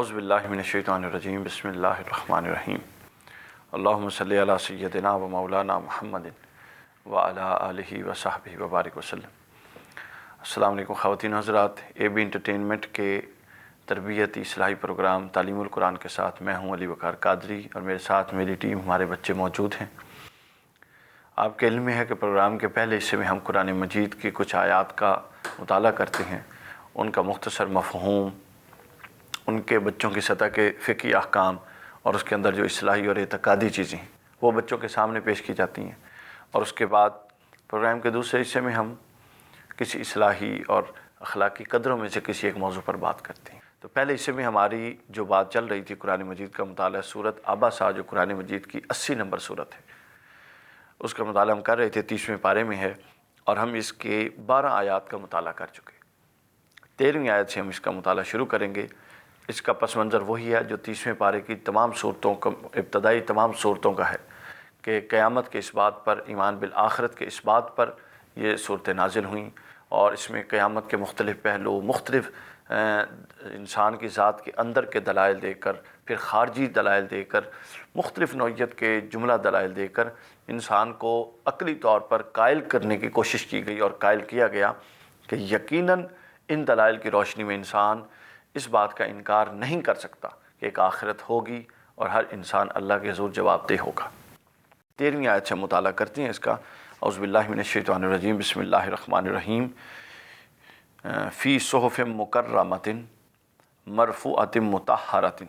اعوذ باللہ من الشیطان الرجیم بسم اللہ الرحمن الرحیم اللہم صلی علی سیدنا و مولانا محمد وعلی آلہ وصحبہ وبارک وسلم۔ السلام علیکم خواتین و حضرات، اے بی انٹرٹینمنٹ کے تربیتی اصلاحی پروگرام تعلیم القرآن کے ساتھ میں ہوں علی وقار قادری، اور میرے ساتھ میری ٹیم، ہمارے بچے موجود ہیں۔ آپ کے علم میں ہے کہ پروگرام کے پہلے حصے میں ہم قرآن مجید کی کچھ آیات کا مطالعہ کرتے ہیں، ان کا مختصر مفہوم، ان کے بچوں کی سطح کے فقہی احکام اور اس کے اندر جو اصلاحی اور اعتقادی چیزیں ہیں وہ بچوں کے سامنے پیش کی جاتی ہیں، اور اس کے بعد پروگرام کے دوسرے حصے میں ہم کسی اصلاحی اور اخلاقی قدروں میں سے کسی ایک موضوع پر بات کرتے ہیں۔ تو پہلے حصے میں ہماری جو بات چل رہی تھی قرآن مجید کا مطالعہ سورۃ عبسہ، جو قرآن مجید کی 80 نمبر سورت ہے، اس کا مطالعہ ہم کر رہے تھے، 30ویں پارے میں ہے، اور ہم اس کے 12 آیات کا مطالعہ کر چکے۔ 13ویں آیت سے ہم اس کا مطالعہ شروع کریں گے۔ اس کا پس منظر وہی ہے جو 30ویں پارے کی تمام صورتوں کا، ابتدائی تمام صورتوں کا ہے، کہ قیامت کے اس بات پر، ایمان بالآخرت کے اس بات پر یہ صورتیں نازل ہوئیں، اور اس میں قیامت کے مختلف پہلو، مختلف انسان کی ذات کے اندر کے دلائل دے کر، پھر خارجی دلائل دے کر، مختلف نوعیت کے جملہ دلائل دے کر انسان کو عقلی طور پر قائل کرنے کی کوشش کی گئی، اور قائل کیا گیا کہ یقیناً ان دلائل کی روشنی میں انسان اس بات کا انکار نہیں کر سکتا کہ ایک آخرت ہوگی اور ہر انسان اللہ کے حضور جواب دہ ہوگا۔ 13ویں آیت سے مطالعہ کرتے ہیں اس کا۔ اعوذ باللہ من الشیطان الرجیم بسم اللہ الرحمن الرحیم۔ فی صحف مکرمۃ مرفوعۃ مطہرۃ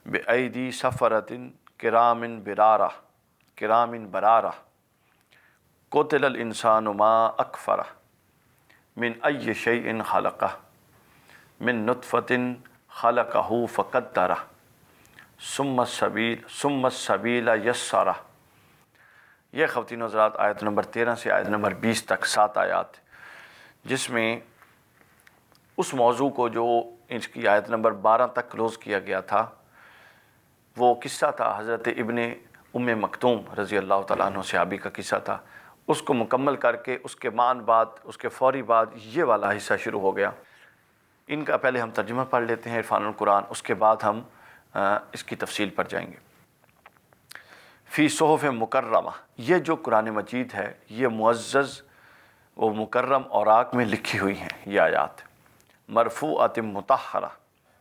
بأیدی سفرۃ کرام برارہ قتل الانسان ما اکفرہ من ای شیء خلقہ من نطفۃ خلقہ فقدرہ ثم السبیل یسرہ۔ یہ خواتین و حضرات آیت نمبر 13 سے آیت نمبر 20 تک 7 آیات، جس میں اس موضوع کو جو اس کی آیت نمبر 12 تک کلوز کیا گیا تھا، وہ قصہ تھا حضرت ابن ام مکتوم رضی اللہ تعالیٰ عنہ صحابی کا قصہ تھا، اس کو مکمل کر کے اس کے بعد اس کے فوری بعد یہ والا حصہ شروع ہو گیا۔ ان کا پہلے ہم ترجمہ پڑھ لیتے ہیں عرفان القرآن، اس کے بعد ہم اس کی تفصیل پر جائیں گے۔ فی صحف مکرمہ، یہ جو قرآن مجید ہے یہ معزز و مکرم اوراق میں لکھی ہوئی ہیں یہ آیات، مرفوعۃ مطہرہ،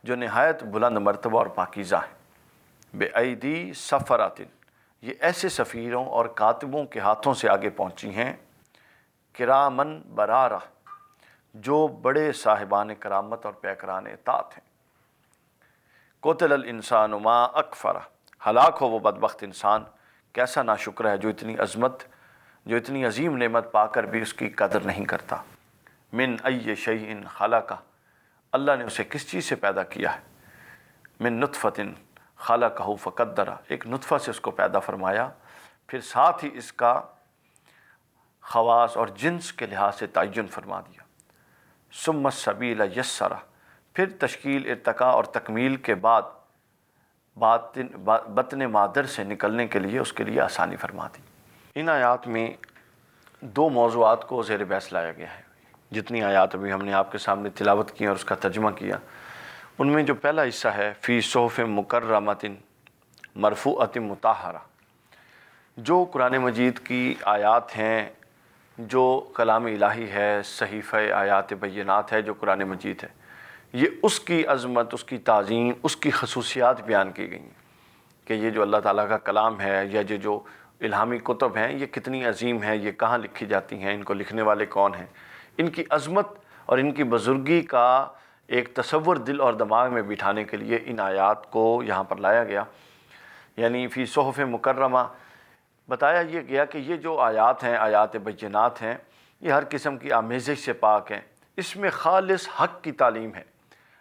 جو نہایت بلند مرتبہ اور پاکیزہ ہیں، بے ایدی سفرۃ، یہ ایسے سفیروں اور کاتبوں کے ہاتھوں سے آگے پہنچی ہیں، کرامن برارہ، جو بڑے صاحبان کرامت اور پیکران اطاعت ہیں، قتل الانسان ما اکفرہ، ہلاک ہو وہ بدبخت انسان، کیسا ناشکر ہے جو اتنی عظمت، جو اتنی عظیم نعمت پا کر بھی اس کی قدر نہیں کرتا۔ من ای شیء خلقہ، اللہ نے اسے کس چیز سے پیدا کیا ہے، من نطفۃ خلقہ فقدرہ، ایک نطفہ سے اس کو پیدا فرمایا، پھر ساتھ ہی اس کا خواص اور جنس کے لحاظ سے تعین فرما دیا۔ ثم السبیل یسرہ، پھر تشکیل، ارتقاء اور تکمیل کے بعد بطن مادر سے نکلنے کے لیے اس کے لیے آسانی فرما دی۔ ان آیات میں 2 موضوعات کو زیر بحث لایا گیا ہے۔ جتنی آیات ابھی ہم نے آپ کے سامنے تلاوت کی اور اس کا ترجمہ کیا، ان میں جو پہلا حصہ ہے فی صحف مکرمۃ مرفوعۃ مطہرہ، جو قرآن مجید کی آیات ہیں، جو کلام الہی ہے، صحیفہ آیات بینات ہے جو قرآن مجید ہے، یہ اس کی عظمت، اس کی تعظیم، اس کی خصوصیات بیان کی گئی ہیں کہ یہ جو اللہ تعالیٰ کا کلام ہے، یا یہ جو الہامی کتب ہیں، یہ کتنی عظیم ہیں، یہ کہاں لکھی جاتی ہیں، ان کو لکھنے والے کون ہیں، ان کی عظمت اور ان کی بزرگی کا ایک تصور دل اور دماغ میں بٹھانے کے لیے ان آیات کو یہاں پر لایا گیا۔ یعنی فی صحف مکرمہ بتایا یہ گیا کہ یہ جو آیات ہیں، آیات بینات ہیں، یہ ہر قسم کی آمیزش سے پاک ہیں، اس میں خالص حق کی تعلیم ہے،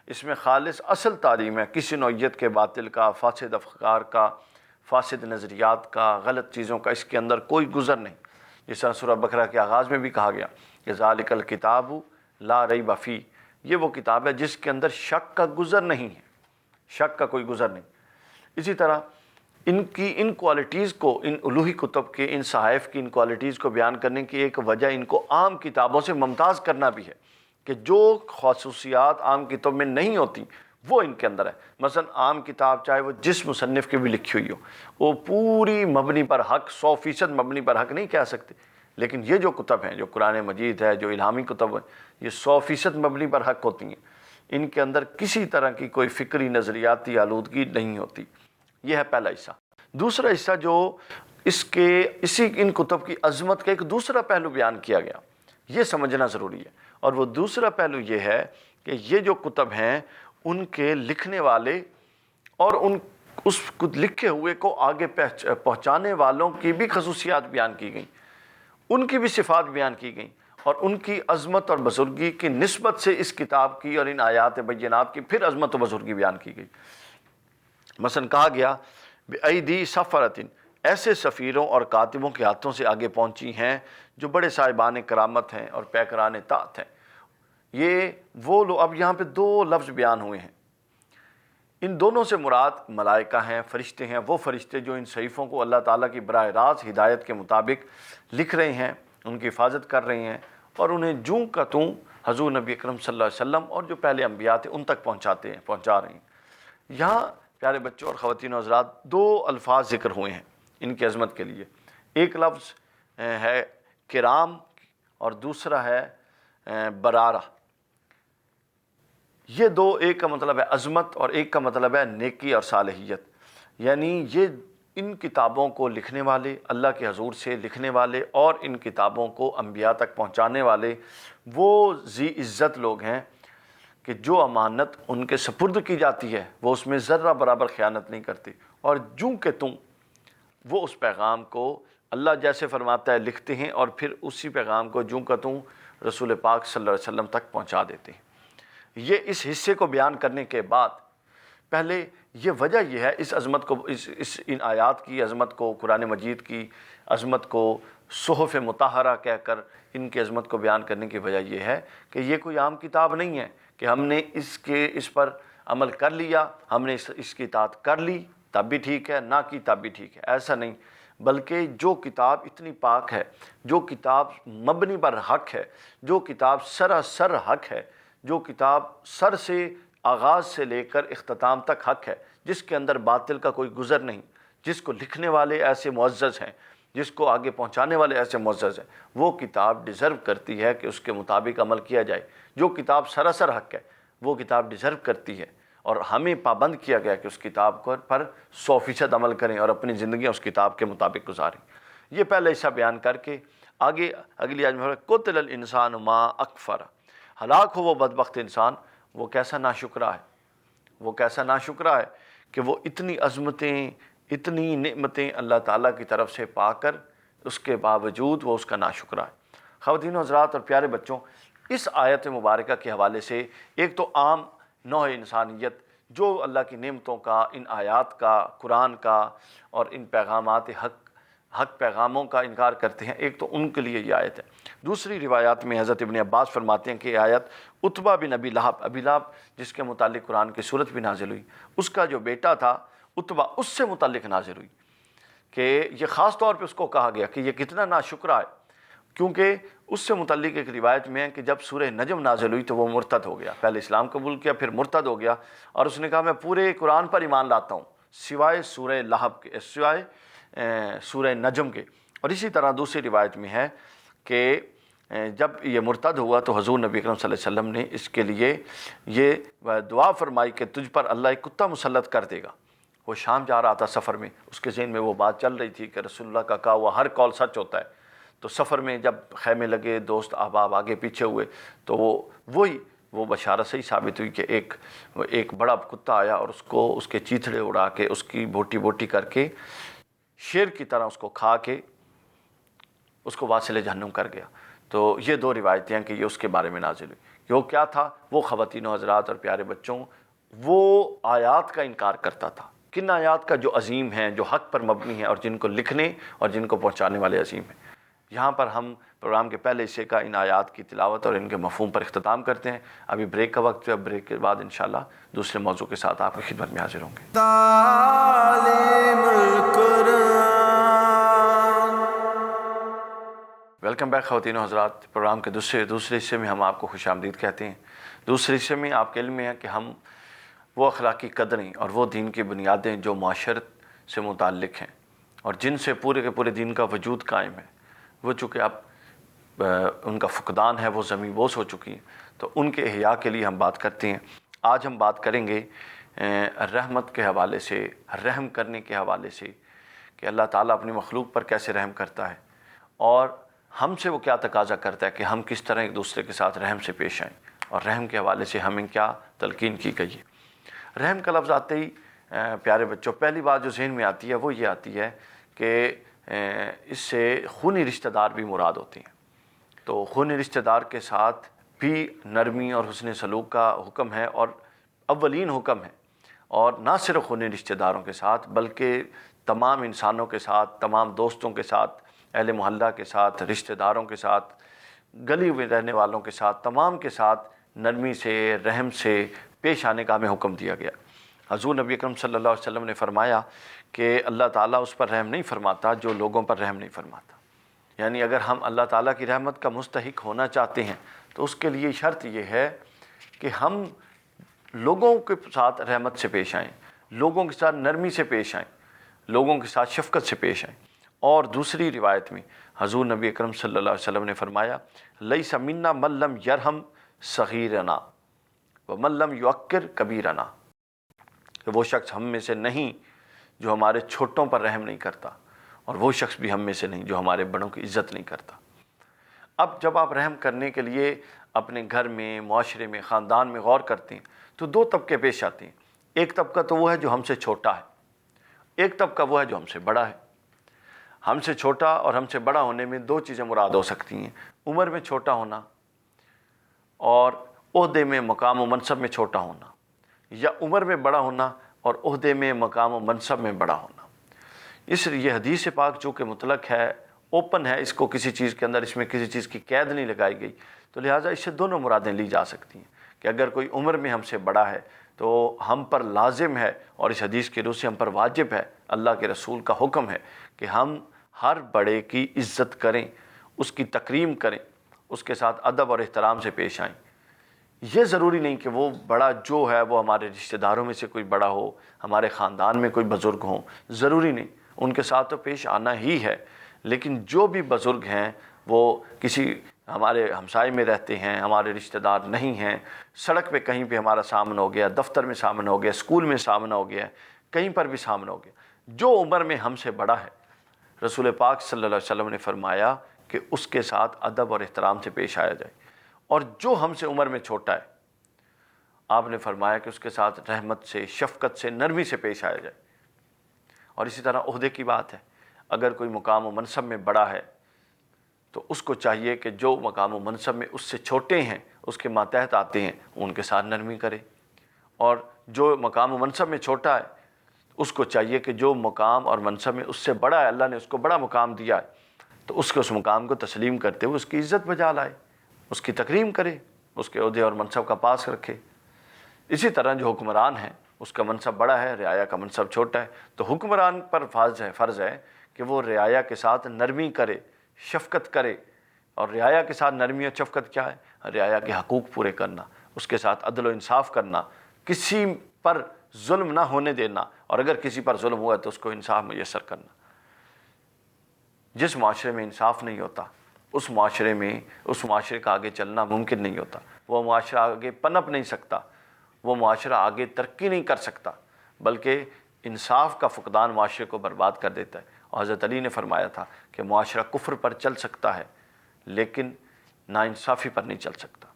اس میں خالص اصل تعلیم ہے، کسی نوعیت کے باطل کا، فاسد افکار کا، فاسد نظریات کا، غلط چیزوں کا اس کے اندر کوئی گزر نہیں۔ جس طرح سورہ بقرہ کے آغاز میں بھی کہا گیا کہ ذالک الکتاب لا ریب فیہ، یہ وہ کتاب ہے جس کے اندر شک کا گزر نہیں ہے، شک کا کوئی گزر نہیں۔ اسی طرح ان کوالٹیز کو، ان الوہی کتب کے، ان صحائف کی ان کوالٹیز کو بیان کرنے کی ایک وجہ ان کو عام کتابوں سے ممتاز کرنا بھی ہے، کہ جو خصوصیات عام کتب میں نہیں ہوتی وہ ان کے اندر ہے۔ مثلا عام کتاب چاہے وہ جس مصنف کی بھی لکھی ہوئی ہو، وہ پوری مبنی پر حق 100% مبنی پر حق نہیں کہہ سکتے، لیکن یہ جو کتب ہیں، جو قرآن مجید ہے، جو الہامی کتب ہیں، یہ 100% مبنی پر حق ہوتی ہیں۔ ان کے اندر کسی طرح کی کوئی فکری نظریاتی آلودگی نہیں ہوتی۔ یہ ہے پہلا حصہ۔ دوسرا حصہ جو ان کتب کی عظمت کا ایک دوسرا پہلو بیان کیا گیا، یہ سمجھنا ضروری ہے، اور وہ دوسرا پہلو یہ ہے کہ یہ جو کتب ہیں ان کے لکھنے والے اور اس لکھے ہوئے کو آگے پہنچانے والوں کی بھی خصوصیات بیان کی گئیں، ان کی بھی صفات بیان کی گئیں، اور ان کی عظمت اور بزرگی کی نسبت سے اس کتاب کی اور ان آیات بینات کی پھر عظمت و بزرگی بیان کی گئی۔ مثلا کہا گیا بِأَيْدِي سَفَرَةٍ، ایسے سفیروں اور کاتبوں کے ہاتھوں سے آگے پہنچی ہیں جو بڑے صاحبان کرامت ہیں اور پیکران طاعت ہیں۔ یہ وہ لوگ، اب یہاں پہ 2 لفظ بیان ہوئے ہیں، ان دونوں سے مراد ملائکہ ہیں، فرشتے ہیں، وہ فرشتے جو ان صحیفوں کو اللہ تعالیٰ کی براہ راست ہدایت کے مطابق لکھ رہے ہیں، ان کی حفاظت کر رہے ہیں، اور انہیں جوں کا توں حضور نبی اکرم صلی اللہ علیہ وسلم اور جو پہلے انبیاء تھے ان تک پہنچا رہے ہیں۔ یہاں پیارے بچوں اور خواتین و حضرات 2 الفاظ ذکر ہوئے ہیں ان کی عظمت کے لیے، ایک لفظ ہے کرام اور دوسرا ہے برارہ۔ یہ 2، ایک کا مطلب ہے عظمت اور ایک کا مطلب ہے نیکی اور صالحیت، یعنی یہ ان کتابوں کو لکھنے والے، اللہ کے حضور سے لکھنے والے اور ان کتابوں کو انبیاء تک پہنچانے والے وہ ذی عزت لوگ ہیں کہ جو امانت ان کے سپرد کی جاتی ہے وہ اس میں ذرہ برابر خیانت نہیں کرتے، اور جوں کہ تم وہ اس پیغام کو اللہ جیسے فرماتا ہے لکھتے ہیں، اور پھر اسی پیغام کو جوں کہ تم رسول پاک صلی اللہ علیہ وسلم تک پہنچا دیتے ہیں۔ یہ اس حصے کو بیان کرنے کے بعد پہلے یہ وجہ یہ ہے، اس عظمت کو، ان آیات کی عظمت کو، قرآن مجید کی عظمت کو صحف مطہرہ کہہ کر ان کی عظمت کو بیان کرنے کی وجہ یہ ہے کہ یہ کوئی عام کتاب نہیں ہے کہ ہم نے اس پر عمل کر لیا، ہم نے اس کی اطاعت کر لی تب بھی ٹھیک ہے، نہ کی تب بھی ٹھیک ہے، ایسا نہیں، بلکہ جو کتاب اتنی پاک ہے، جو کتاب مبنی پر حق ہے، جو کتاب سراسر حق ہے، جو کتاب سر سے آغاز سے لے کر اختتام تک حق ہے، جس کے اندر باطل کا کوئی گزر نہیں، جس کو لکھنے والے ایسے معزز ہیں، جس کو آگے پہنچانے والے ایسے معزز ہیں، وہ کتاب ڈیزرو کرتی ہے کہ اس کے مطابق عمل کیا جائے۔ جو کتاب سراسر حق ہے وہ کتاب ڈیزرو کرتی ہے، اور ہمیں پابند کیا گیا کہ اس کتاب پر 100% عمل کریں اور اپنی زندگیاں اس کتاب کے مطابق گزاریں۔ یہ پہلا حصہ بیان کر کے آگے اگلی آیت میں قتل الانسان ما اکفر، ہلاک ہو وہ بدبخت انسان، وہ کیسا ناشکرا ہے، وہ کیسا ناشکرا ہے کہ وہ اتنی عظمتیں، اتنی نعمتیں اللہ تعالیٰ کی طرف سے پا کر اس کے باوجود وہ اس کا ناشکرا ہے۔ خواتین و حضرات اور پیارے بچوں، اس آیت مبارکہ کے حوالے سے ایک تو عام نوع انسانیت جو اللہ کی نعمتوں کا، ان آیات کا، قرآن کا اور ان پیغامات حق پیغاموں کا انکار کرتے ہیں، ایک تو ان کے لیے یہ آیت ہے۔ دوسری روایات میں حضرت ابن عباس فرماتے ہیں کہ یہ آیت عتبہ بن ابی لہب جس کے متعلق قرآن کی سورت بھی نازل ہوئی، اس کا جو بیٹا تھا عتبہ، اس سے متعلق نازل ہوئی کہ یہ خاص طور پہ اس کو کہا گیا کہ یہ کتنا ناشکرا ہے، کیونکہ اس سے متعلق ایک روایت میں ہے کہ جب سورہ نجم نازل ہوئی تو وہ مرتد ہو گیا، پہلے اسلام قبول کیا پھر مرتد ہو گیا، اور اس نے کہا میں پورے قرآن پر ایمان لاتا ہوں سوائے سورہ لہب کے، سوائے سورہ نجم کے۔ اور اسی طرح دوسری روایت میں ہے کہ جب یہ مرتد ہوا تو حضور نبی اکرم صلی اللہ علیہ وسلم نے اس کے لیے یہ دعا فرمائی کہ تجھ پر اللہ ایک کتا مسلط کر دے گا۔ وہ شام جا رہا تھا سفر میں، اس کے ذہن میں وہ بات چل رہی تھی کہ رسول اللہ کا کہا ہوا ہر قول سچ ہوتا ہے، تو سفر میں جب خیمے لگے، دوست احباب آگے پیچھے ہوئے، تو وہ بشارت صحیح ثابت ہوئی کہ ایک بڑا کتا آیا اور اس کے چیتھڑے اڑا کے، اس کی بوٹی بوٹی کر کے، شیر کی طرح اس کو کھا کے اس کو واصل جہنم کر گیا۔ تو یہ 2 روایتیں ہیں کہ یہ اس کے بارے میں نازل ہوئی کہ وہ کیا تھا، وہ خواتین و حضرات اور پیارے بچوں وہ آیات کا انکار کرتا تھا، کن آیات کا جو عظیم ہیں، جو حق پر مبنی ہیں اور جن کو لکھنے اور جن کو پہنچانے والے عظیم ہیں۔ یہاں پر ہم پروگرام کے پہلے حصے کا ان آیات کی تلاوت اور ان کے مفہوم پر اختتام کرتے ہیں۔ ابھی بریک کا وقت ہے، بریک کے بعد انشاءاللہ دوسرے موضوع کے ساتھ آپ کی خدمت میں حاضر ہوں گے۔ تعلیم القرآن۔ ویلکم بیک خواتین و حضرات، پروگرام کے دوسرے حصے میں ہم آپ کو خوش آمدید کہتے ہیں۔ دوسرے حصے میں آپ کے علم میں ہے کہ ہم وہ اخلاقی قدریں اور وہ دین کی بنیادیں جو معاشرت سے متعلق ہیں اور جن سے پورے کے پورے دین کا وجود قائم ہے، وہ چونکہ اب ان کا فقدان ہے، وہ زمین بوس ہو چکی ہیں، تو ان کے احیاء کے لیے ہم بات کرتے ہیں۔ آج ہم بات کریں گے رحمت کے حوالے سے، رحم کرنے کے حوالے سے، کہ اللہ تعالیٰ اپنی مخلوق پر کیسے رحم کرتا ہے اور ہم سے وہ کیا تقاضا کرتا ہے کہ ہم کس طرح ایک دوسرے کے ساتھ رحم سے پیش آئیں، اور رحم کے حوالے سے ہمیں کیا تلقین کی گئی ہے۔ رحم کا لفظ آتے ہی پیارے بچوں پہلی بات جو ذہن میں آتی ہے وہ یہ آتی ہے کہ اس سے خونی رشتہ دار بھی مراد ہوتے ہیں۔ تو خونی رشتہ دار کے ساتھ بھی نرمی اور حسن سلوک کا حکم ہے، اور اولین حکم ہے، اور نہ صرف خونی رشتہ داروں کے ساتھ بلکہ تمام انسانوں کے ساتھ، تمام دوستوں کے ساتھ، اہل محلہ کے ساتھ، رشتہ داروں کے ساتھ، گلی میں رہنے والوں کے ساتھ، تمام کے ساتھ نرمی سے، رحم سے پیش آنے کا ہمیں حکم دیا گیا۔ حضور نبی اکرم صلی اللہ علیہ وسلم نے فرمایا کہ اللہ تعالیٰ اس پر رحم نہیں فرماتا جو لوگوں پر رحم نہیں فرماتا۔ یعنی اگر ہم اللہ تعالیٰ کی رحمت کا مستحق ہونا چاہتے ہیں تو اس کے لیے شرط یہ ہے کہ ہم لوگوں کے ساتھ رحمت سے پیش آئیں، لوگوں کے ساتھ نرمی سے پیش آئیں، لوگوں کے ساتھ شفقت سے پیش آئیں۔ اور دوسری روایت میں حضور نبی اکرم صلی اللہ علیہ وسلم نے فرمایا لیس منا من لم یرحم صغیرنا ومن لم یوقر کبیرنا، کہ وہ شخص ہم میں سے نہیں جو ہمارے چھوٹوں پر رحم نہیں کرتا، اور وہ شخص بھی ہم میں سے نہیں جو ہمارے بڑوں کی عزت نہیں کرتا۔ اب جب آپ رحم کرنے کے لیے اپنے گھر میں، معاشرے میں، خاندان میں غور کرتے ہیں تو دو طبقے پیش آتے ہیں۔ ایک طبقہ تو وہ ہے جو ہم سے چھوٹا ہے، ایک طبقہ وہ ہے جو ہم سے بڑا ہے۔ ہم سے چھوٹا اور ہم سے بڑا ہونے میں دو چیزیں مراد ہو سکتی ہیں، عمر میں چھوٹا ہونا اور عہدے میں، مقام و منصب میں چھوٹا ہونا، یا عمر میں بڑا ہونا اور عہدے میں، مقام و منصب میں بڑا ہونا۔ اس لیے حدیث پاک چونکہ مطلق ہے، اوپن ہے، اس کو کسی چیز کے اندر، اس میں کسی چیز کی قید نہیں لگائی گئی، تو لہٰذا اس سے دونوں مرادیں لی جا سکتی ہیں کہ اگر کوئی عمر میں ہم سے بڑا ہے تو ہم پر لازم ہے، اور اس حدیث کے روح سے ہم پر واجب ہے، اللہ کے رسول کا حکم ہے کہ ہم ہر بڑے کی عزت کریں، اس کی تکریم کریں، اس کے ساتھ ادب اور احترام سے پیش آئیں۔ یہ ضروری نہیں کہ وہ بڑا جو ہے وہ ہمارے رشتہ داروں میں سے کوئی بڑا ہو، ہمارے خاندان میں کوئی بزرگ ہوں، ضروری نہیں، ان کے ساتھ تو پیش آنا ہی ہے، لیکن جو بھی بزرگ ہیں وہ کسی ہمارے ہمسائے میں رہتے ہیں، ہمارے رشتہ دار نہیں ہیں، سڑک پہ کہیں پہ ہمارا سامنا ہو گیا، دفتر میں سامنا ہو گیا، اسکول میں سامنا ہو گیا، کہیں پر بھی سامنا ہو گیا، جو عمر میں ہم سے بڑا ہے، رسول پاک صلی اللہ علیہ وسلم نے فرمایا کہ اس کے ساتھ ادب اور احترام سے پیش آیا جائے، اور جو ہم سے عمر میں چھوٹا ہے آپ نے فرمایا کہ اس کے ساتھ رحمت سے، شفقت سے، نرمی سے پیش آیا جائے۔ اور اسی طرح عہدے کی بات ہے، اگر کوئی مقام و منصب میں بڑا ہے تو اس کو چاہیے کہ جو مقام و منصب میں اس سے چھوٹے ہیں، اس کے ماتحت آتے ہیں، ان کے ساتھ نرمی کرے، اور جو مقام و منصب میں چھوٹا ہے اس کو چاہیے کہ جو مقام اور منصب میں اس سے بڑا ہے، اللہ نے اس کو بڑا مقام دیا ہے، تو اس کے اس مقام کو تسلیم کرتے ہوئے اس کی عزت بجا لائے، اس کی تکریم کرے، اس کے عہدے اور منصب کا پاس رکھے۔ اسی طرح جو حکمران ہے اس کا منصب بڑا ہے، رعایا کا منصب چھوٹا ہے، تو حکمران پر فرض ہے کہ وہ رعایا کے ساتھ نرمی کرے، شفقت کرے۔ اور رعایا کے ساتھ نرمی اور شفقت کیا ہے؟ رعایا کے حقوق پورے کرنا، اس کے ساتھ عدل و انصاف کرنا، کسی پر ظلم نہ ہونے دینا، اور اگر کسی پر ظلم ہوا تو اس کو انصاف میسر کرنا۔ جس معاشرے میں انصاف نہیں ہوتا اس معاشرے کا آگے چلنا ممکن نہیں ہوتا، وہ معاشرہ آگے پنپ نہیں سکتا، وہ معاشرہ آگے ترقی نہیں کر سکتا، بلکہ انصاف کا فقدان معاشرے کو برباد کر دیتا ہے۔ اور حضرت علی نے فرمایا تھا کہ معاشرہ کفر پر چل سکتا ہے لیکن ناانصافی پر نہیں چل سکتا۔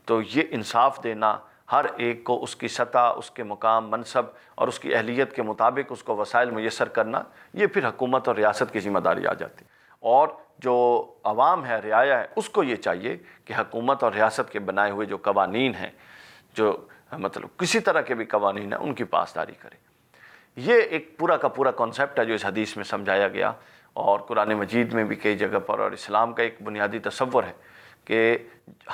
تو یہ انصاف دینا، ہر ایک کو اس کی سطح، اس کے مقام، منصب اور اس کی اہلیت کے مطابق اس کو وسائل میسر کرنا، یہ پھر حکومت اور ریاست کی ذمہ داری آ جاتی ہے۔ اور جو عوام ہے، رعایا ہے، اس کو یہ چاہیے کہ حکومت اور ریاست کے بنائے ہوئے جو قوانین ہیں، جو مطلب کسی طرح کے بھی قوانین ہیں، ان کی پاسداری کرے۔ یہ ایک پورا کا پورا کانسیپٹ ہے جو اس حدیث میں سمجھایا گیا، اور قرآن مجید میں بھی کئی جگہ پر، اور اسلام کا ایک بنیادی تصور ہے کہ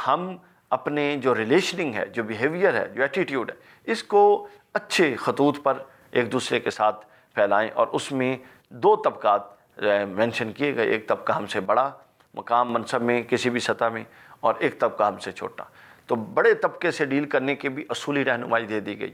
ہم اپنے جو ریلیشننگ ہے، جو بیہیویئر ہے، جو ایٹیٹیوڈ ہے، اس کو اچھے خطوط پر ایک دوسرے کے ساتھ پھیلائیں۔ اور اس میں دو طبقات مینشن کیے گئے، ایک طبقہ ہم سے بڑا مقام منصب میں کسی بھی سطح میں، اور ایک طبقہ ہم سے چھوٹا۔ تو بڑے طبقے سے ڈیل کرنے کی بھی اصولی رہنمائی دے دی گئی،